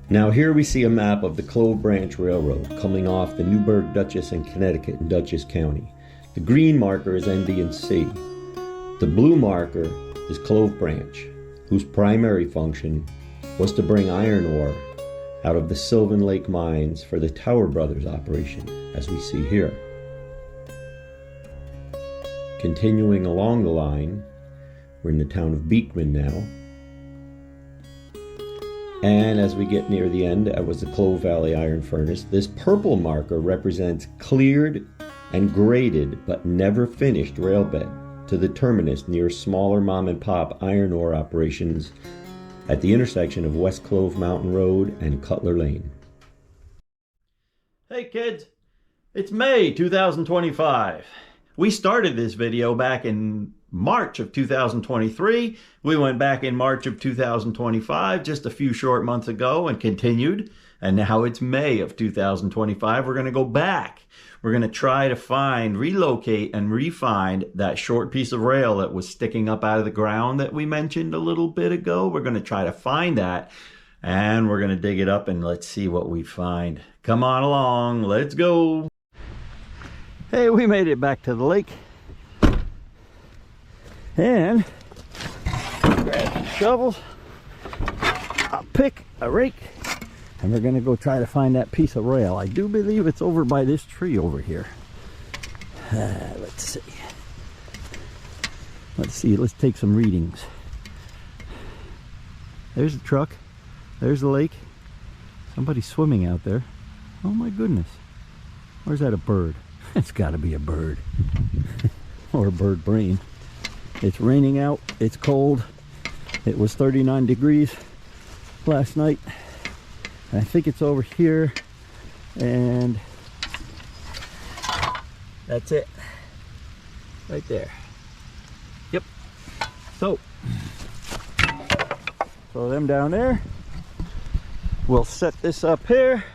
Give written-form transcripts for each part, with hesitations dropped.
Now here we see a map of the Clove Branch Railroad coming off the Newburgh, Dutchess, and Connecticut in Dutchess County. The green marker is ND&C. The blue marker is Clove Branch, whose primary function was to bring iron ore out of the SYLVAN Lake mines for the Tower Brothers operation, as we see here. Continuing along the line, we're in the town of Beekman now. And as we get near the end, that was the Clove Valley Iron Furnace. This purple marker represents cleared and graded but never finished railbed to the terminus near smaller mom and pop iron ore operations at the intersection of West Clove Mountain Road and Cutler Lane. Hey kids, it's May 2025. We started this video back in March of 2023. We went back in March of 2025, just a few short months ago, and continued. And now it's May of 2025. We're going to go back. We're going to try to find, relocate, and re-find that short piece of rail that was sticking up out of the ground that we mentioned a little bit ago. We're going to try to find that, and we're going to dig it up, and let's see what we find. Come on along. Let's go. Hey, we made it back to the lake. And grab some shovels, a pick, a rake, and we're gonna go try to find that piece of rail. I do believe it's over by this tree over here. Let's see, let's take some readings. There's the truck, there's the lake, somebody's swimming out there. Oh my goodness, where's that, a bird? It's gotta be a bird or a bird brain. It's raining out, it's cold. It was 39 degrees last night. I think it's over here, and that's it right there. Yep. So throw them down there. We'll set this up here.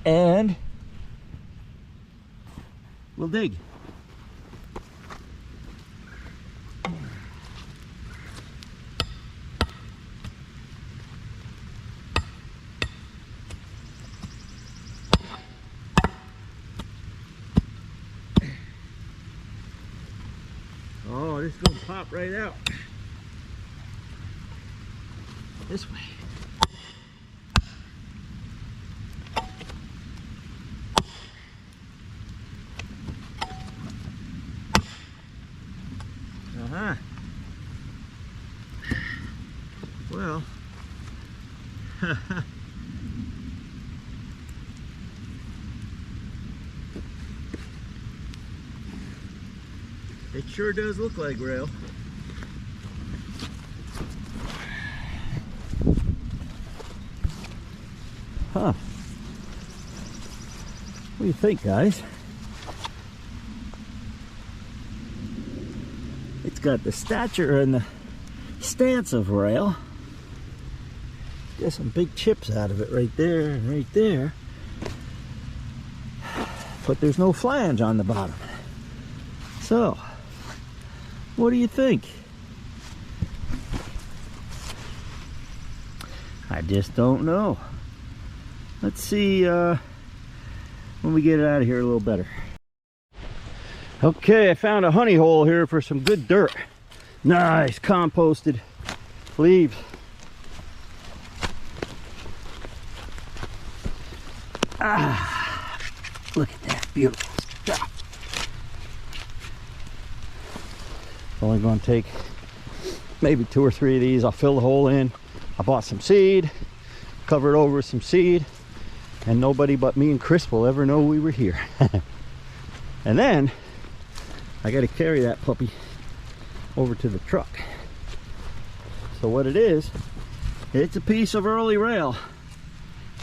And we'll dig. Oh, this is going to pop right out. This way. Well, it sure does look like rail. Huh. What do you think, guys? It's got the stature and the stance of rail. Get some big chips out of it right there and right there. But there's no flange on the bottom. So, what do you think? I just don't know. Let's see when we get it out of here a little better. Okay, I found a honey hole here for some good dirt. Nice composted leaves. Ah, look at that, beautiful stuff. Only going to take maybe 2 or 3 of these. I'll fill the hole in. I bought some seed, covered over with some seed, and nobody but me and Chris will ever know we were here. And then I got to carry that puppy over to the truck. So what it is, it's a piece of early rail,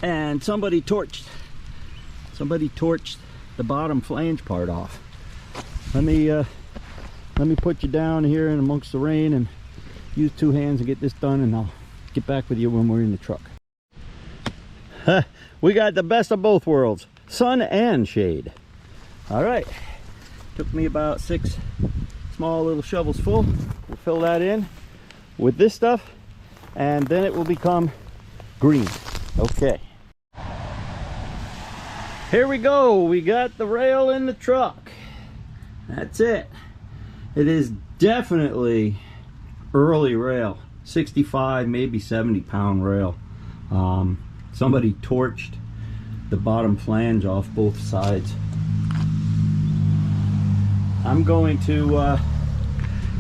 and somebody torched the bottom flange part off. Let me put you down here in amongst the rain and use 2 hands and get this done, and I'll get back with you when we're in the truck. We got the best of both worlds, sun and shade. All right, Took me about 6 small little shovels full. We'll fill that in with this stuff, and then it will become green. Okay. Here we go. We got the rail in the truck. That's it. It is definitely early rail. 65, maybe 70 pound rail. Somebody torched the bottom flange off both sides. I'm going to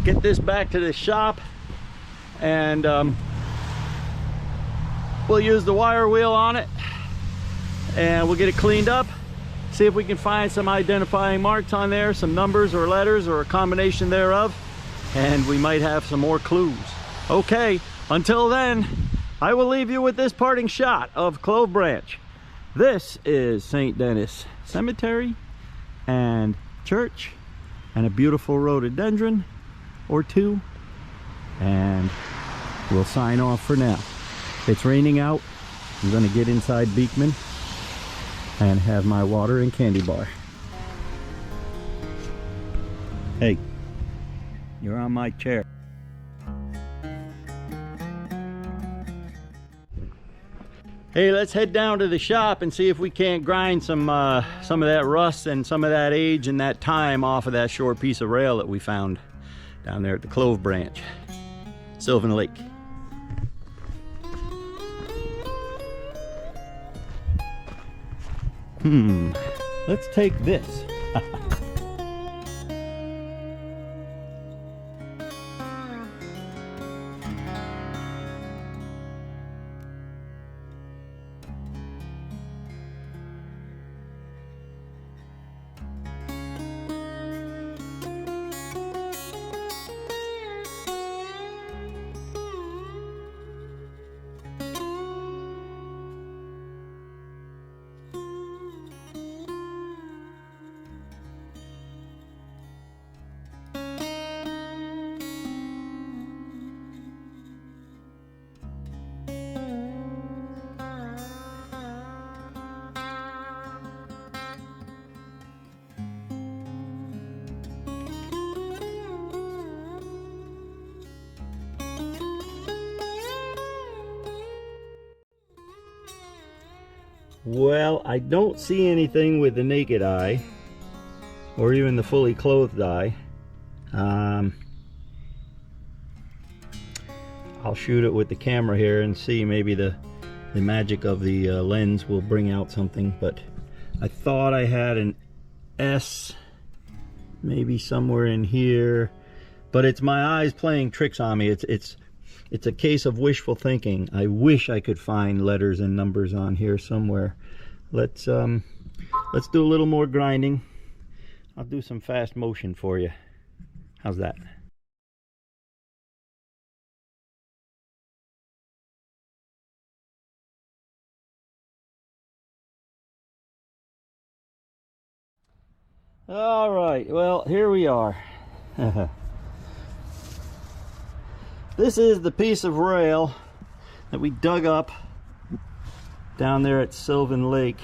get this back to the shop, and we'll use the wire wheel on it, and we'll get it cleaned up, see if we can find some identifying marks on there, some numbers or letters or a combination thereof, and we might have some more clues. Okay, until then, I will leave you with this parting shot of Clove Branch. This is St. Denis Cemetery and Church, and a beautiful rhododendron or two, and we'll sign off for now. It's raining out. I'm gonna get inside Beekman and have my water and candy bar. Hey, you're on my chair. Hey, let's head down to the shop and see if we can't grind some of that rust and some of that age and that time off of that short piece of rail that we found down there at the Clove Branch, Sylvan Lake. Let's take this. Well, I don't see anything with the naked eye, or even the fully clothed eye. I'll shoot it with the camera here and see, maybe the magic of the lens will bring out something, but I thought I had an S maybe somewhere in here, but it's my eyes playing tricks on me. It's a case of wishful thinking. I wish I could find letters and numbers on here somewhere. Let's do a little more grinding. I'll do some fast motion for you. How's that? All right, well, here we are. This is the piece of rail that we dug up down there at Sylvan Lake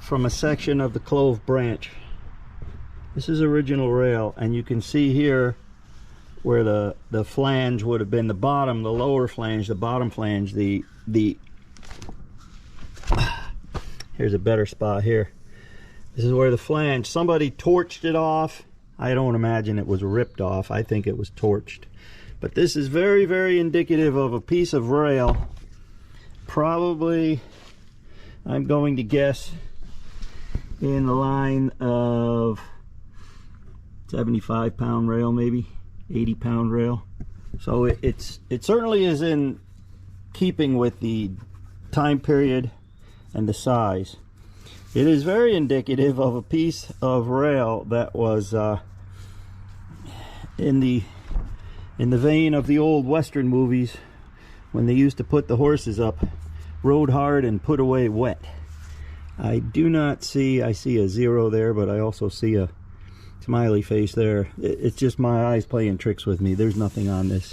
from a section of the Clove Branch. This is original rail, and you can see here where the flange would have been the bottom, the lower flange, the bottom flange, here's a better spot here. This is where the flange, somebody torched it off. I don't imagine it was ripped off. I think it was torched. But this is very, very indicative of a piece of rail. Probably, I'm going to guess, in the line of 75 pound rail, maybe 80 pound rail. So it certainly is in keeping with the time period and the size. It is very indicative of a piece of rail that was in the vein of the old Western movies, when they used to put the horses up, rode hard and put away wet. I do not see, I see a 0 there, but I also see a smiley face there. It's just my eyes playing tricks with me. There's nothing on this.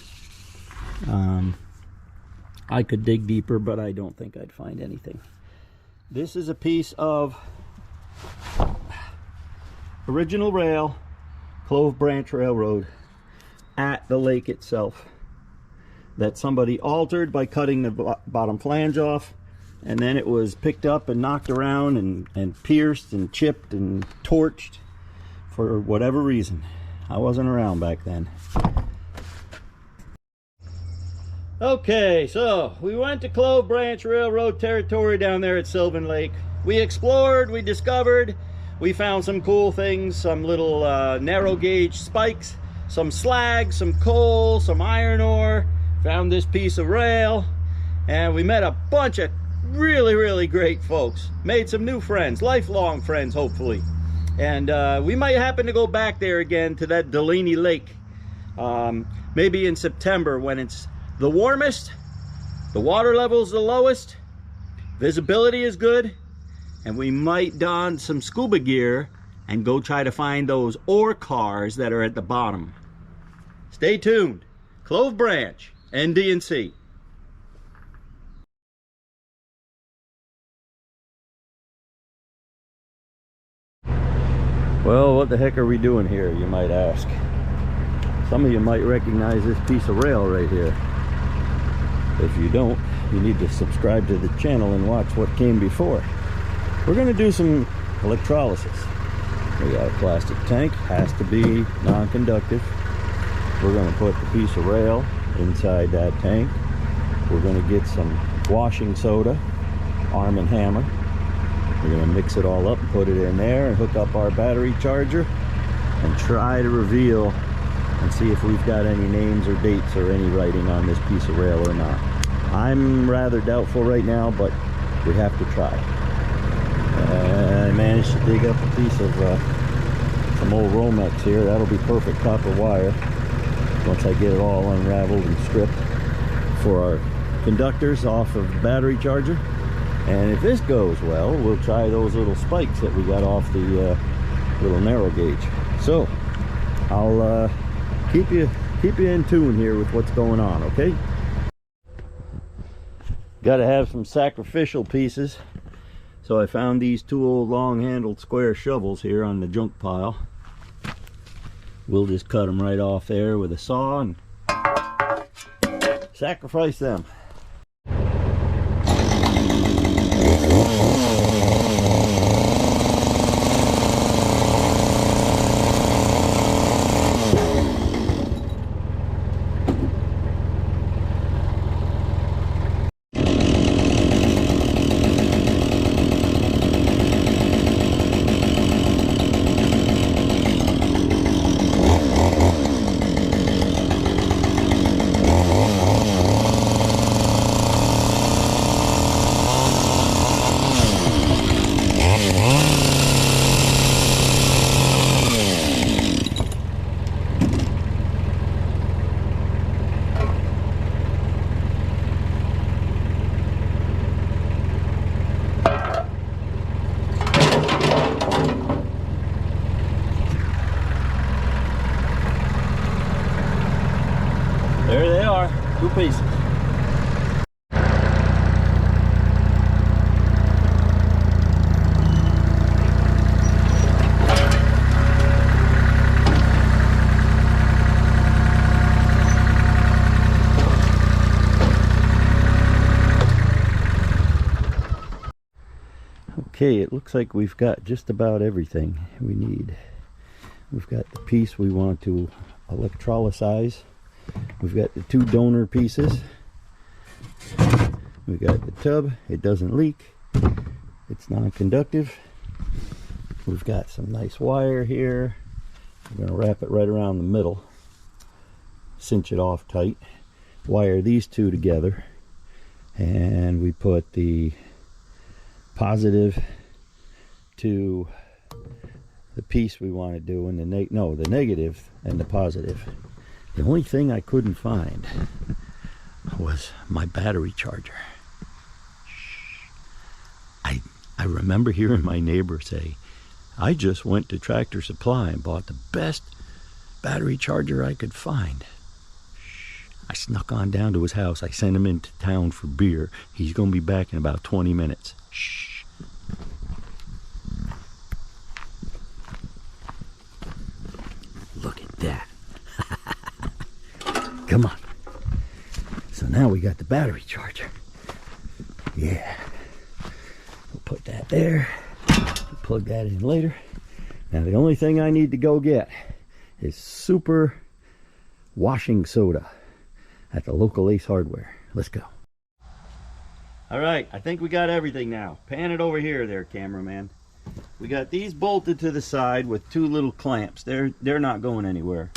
I could dig deeper, but I don't think I'd find anything. This is a piece of original rail, Clove Branch Railroad, at the lake itself, that somebody altered by cutting the bottom flange off, and then it was picked up and knocked around and pierced and chipped and torched for whatever reason. I wasn't around back then. Okay, so we went to Clove Branch Railroad territory down there at Sylvan Lake. We explored, we discovered, we found some cool things, some little narrow gauge spikes, some slag, some coal, some iron ore, found this piece of rail, and we met a bunch of really great folks. Made some new friends, lifelong friends, hopefully. And we might happen to go back there again to that Delaney Lake, maybe in September when it's the warmest, the water level's the lowest, visibility is good, and we might don some scuba gear and go try to find those ore cars that are at the bottom. Stay tuned. Clove Branch, ND&C. Well, what the heck are we doing here, you might ask? Some of you might recognize this piece of rail right here. If you don't, you need to subscribe to the channel and watch what came before. We're going to do some electrolysis. We got a plastic tank, has to be non-conductive. We're going to put the piece of rail inside that tank. We're going to get some washing soda, Arm & Hammer. We're going to mix it all up and put it in there and hook up our battery charger and try to reveal and see if we've got any names or dates or any writing on this piece of rail or not. I'm rather doubtful right now, but we have to try. I managed to dig up a piece of some old Romex here. That'll be perfect copper wire once I get it all unraveled and stripped for our conductors off of the battery charger. And if this goes well, we'll try those little spikes that we got off the little narrow gauge. So I'll keep you in tune here with what's going on, okay? Got to have some sacrificial pieces. So I found these two old long-handled square shovels here on the junk pile. We'll just cut them right off there with a saw and sacrifice them. There they are, 2 pieces. Okay, it looks like we've got just about everything we need. We've got the piece we want to electrolyze. We've got the 2 donor pieces. We've got the tub. It doesn't leak. It's non-conductive. We've got some nice wire here. We're going to wrap it right around the middle. Cinch it off tight. Wire these 2 together. And we put the positive to the piece we want to do, and the negative and the positive. The only thing I couldn't find was my battery charger. I remember hearing my neighbor say, I just went to Tractor Supply and bought the best battery charger I could find. I snuck on down to his house. I sent him into town for beer. He's going to be back in about 20 minutes. Shh. that. Come on. So now we got the battery charger. Yeah. We'll put that there. We'll plug that in later. Now the only thing I need to go get is super washing soda at the local Ace Hardware. Let's go. All right, I think we got everything now. Pan it over here there, cameraman. We got these bolted to the side with two little clamps. They're not going anywhere.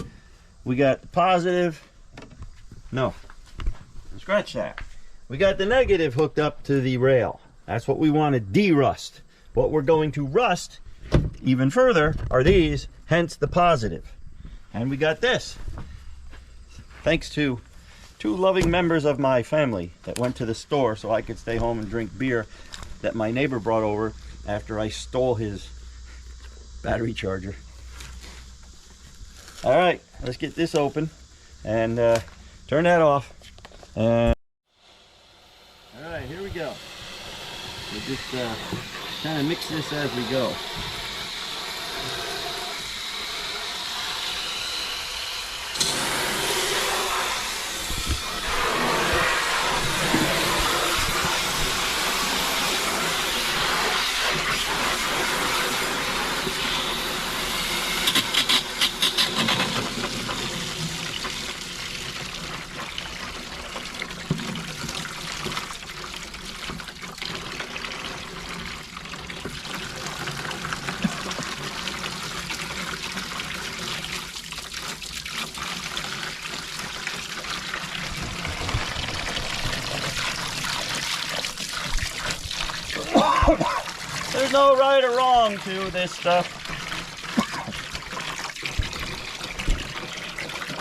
We got the positive. No, scratch that. We got the negative hooked up to the rail. That's what we want to de-rust. What we're going to rust even further are these, hence the positive. And we got this. Thanks to two loving members of my family that went to the store so I could stay home and drink beer that my neighbor brought over after I stole his battery charger. All right, let's get this open and turn that off. And all right, here we go. We'll just kind of mix this as we go. There's no right or wrong to this stuff.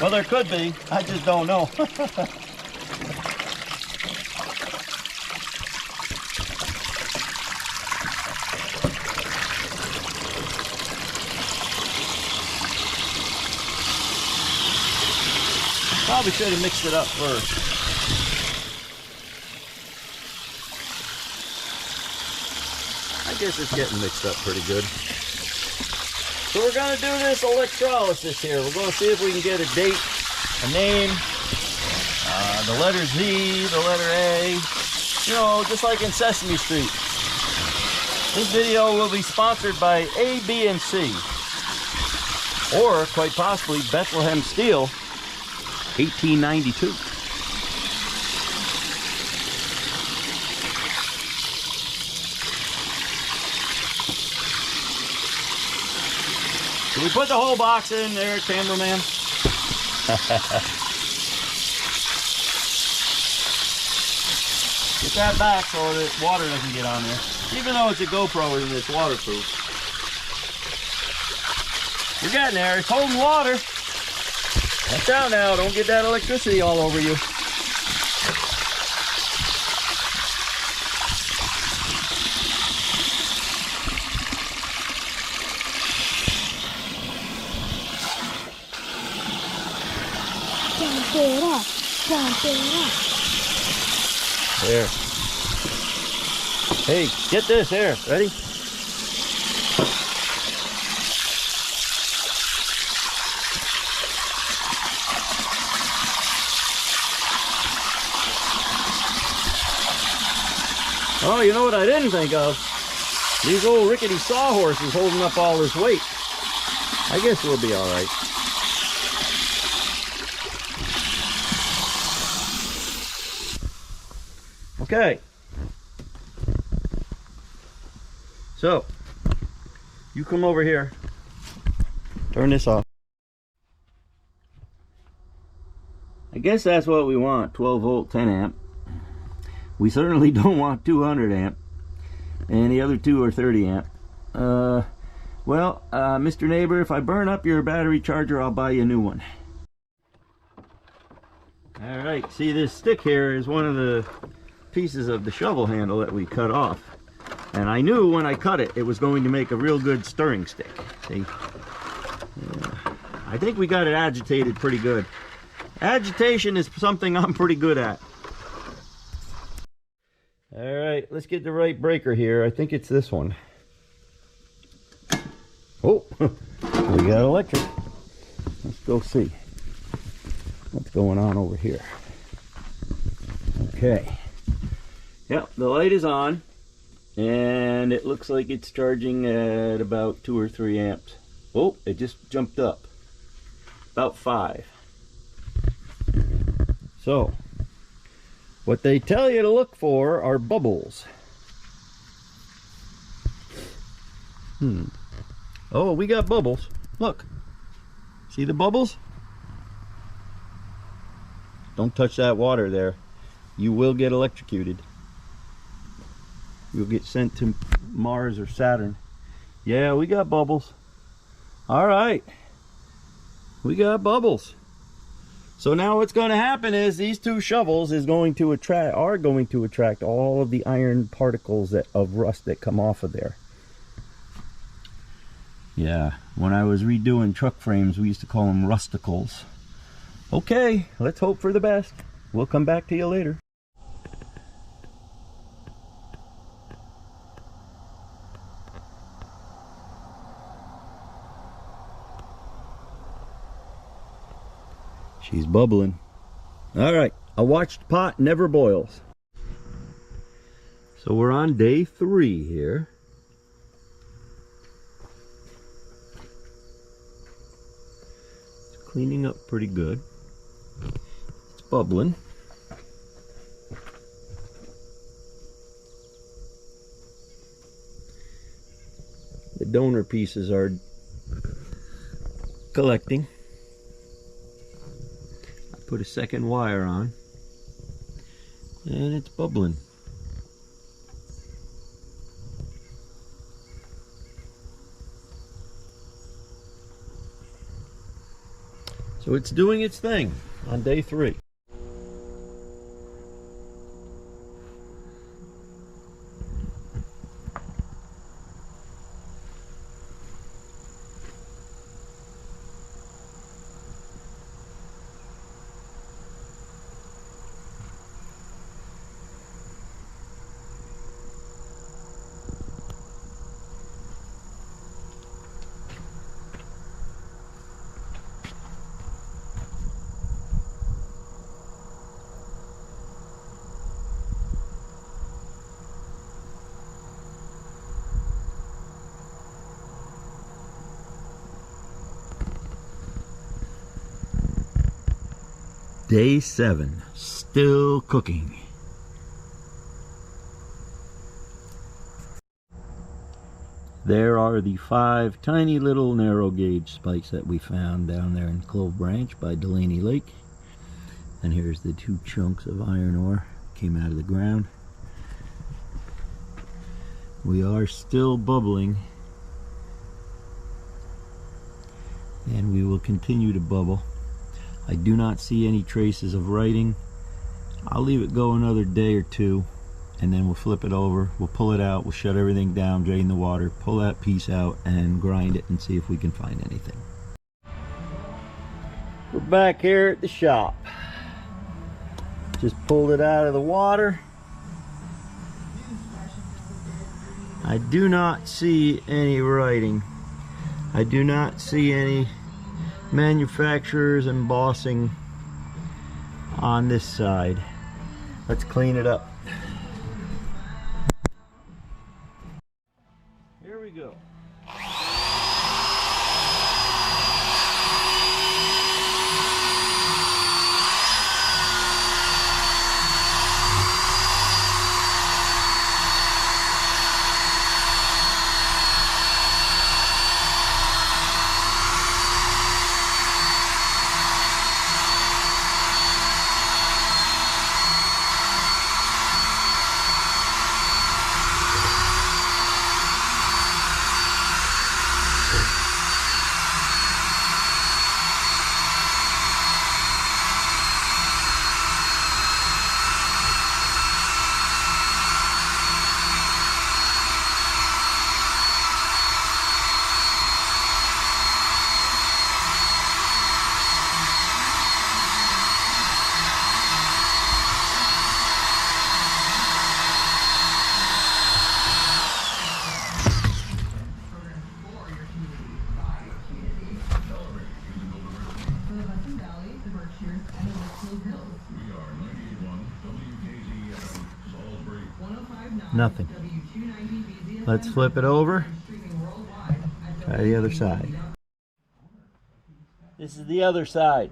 Well, there could be. I just don't know. Probably should have mixed it up first. I guess it's getting mixed up pretty good. So we're going to do this electrolysis here. We're going to see if we can get a date, a name, the letter Z, the letter A, you know, just like in Sesame Street. This video will be sponsored by A, B, and C. Or, quite possibly, Bethlehem Steel, 1892. We put the whole box in there, cameraman. Get that back so that water doesn't get on there. Even though it's a GoPro and it's waterproof. You're getting there. It's holding water. Watch out now. Don't get that electricity all over you. There. Hey, get this here. Ready? Oh, you know what I didn't think of? These old rickety sawhorses holding up all this weight. I guess we'll be all right. Okay, so you come over here, turn this off. I guess that's what we want, 12 volt, 10 amp. We certainly don't want 200 amp, and the other two are 30 amp. Mr. Neighbor, if I burn up your battery charger, I'll buy you a new one. All right, see, this stick here is one of the pieces of the shovel handle that we cut off, and I knew when I cut it it was going to make a real good stirring stick. See, I think we got it agitated pretty good. Agitation is something I'm pretty good at. All right, let's get the right breaker here. I think it's this one. Oh, we got electric. Let's go see what's going on over here. Okay. Yep, the light is on, and it looks like it's charging at about 2 or 3 amps. Oh, it just jumped up. About 5. So, what they tell you to look for are bubbles. Oh, we got bubbles. Look. See the bubbles? Don't touch that water there. You will get electrocuted. You'll get sent to Mars or Saturn. Yeah, we got bubbles. All right. We got bubbles. So now what's going to happen is these 2 shovels are going to attract all of the iron particles of rust that come off of there. Yeah, when I was redoing truck frames, we used to call them rusticles. Okay, let's hope for the best. We'll come back to you later. She's bubbling. All right, a watched pot never boils. So we're on day 3 here. It's cleaning up pretty good. It's bubbling. The donor pieces are collecting. Put a second wire on, and it's bubbling. So it's doing its thing on day 3. Day 7, still cooking. There are the 5 tiny little narrow gauge spikes that we found down there in Clove Branch by Delaney Lake. And here's the 2 chunks of iron ore came out of the ground. We are still bubbling, and we will continue to bubble. I do not see any traces of writing. I'll leave it go another day or 2, and then we'll flip it over, we'll pull it out, we'll shut everything down, drain the water, pull that piece out, and grind it and see if we can find anything. We're back here at the shop. Just pulled it out of the water. I do not see any writing. I do not see any manufacturer's embossing on this side. Let's clean it up. Here we go. Nothing. Let's flip it over. Try the other side. This is the other side.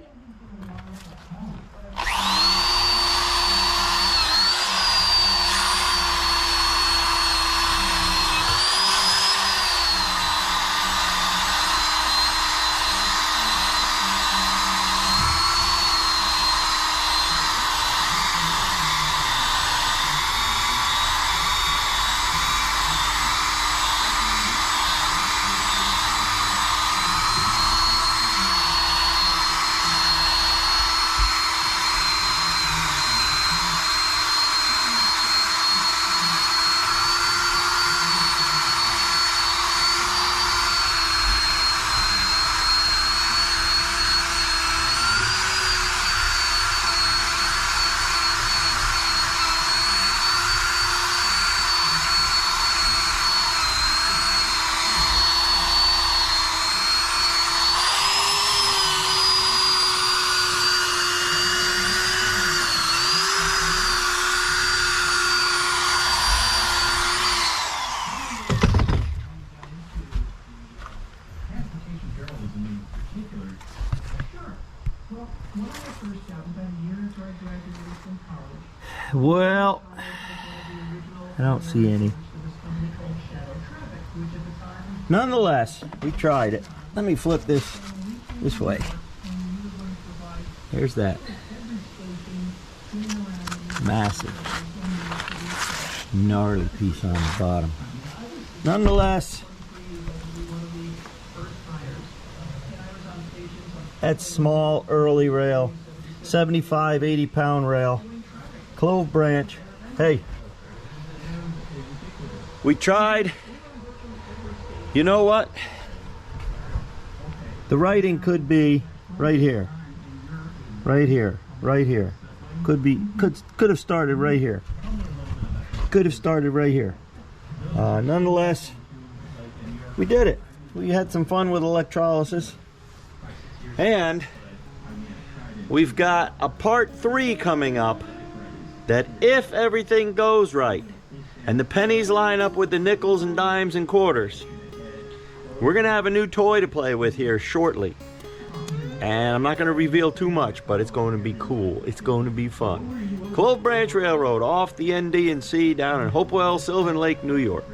Well, I don't see any. Nonetheless, we tried it. Let me flip this way. There's that massive, gnarly piece on the bottom. Nonetheless, that's small, early rail, 75, 80 pound rail. Clove branch. Hey, we tried. You know what? The writing could be right here, right here, right here. Could have started right here. Could have started right here. Nonetheless, we did it. We had some fun with electrolysis, and we've got a part 3 coming up. That if everything goes right and the pennies line up with the nickels and dimes and quarters, we're gonna have a new toy to play with here shortly. And I'm not gonna reveal too much, but it's going to be cool. It's going to be fun. Clove Branch Railroad off the ND&C down in Hopewell, Sylvan Lake, New York.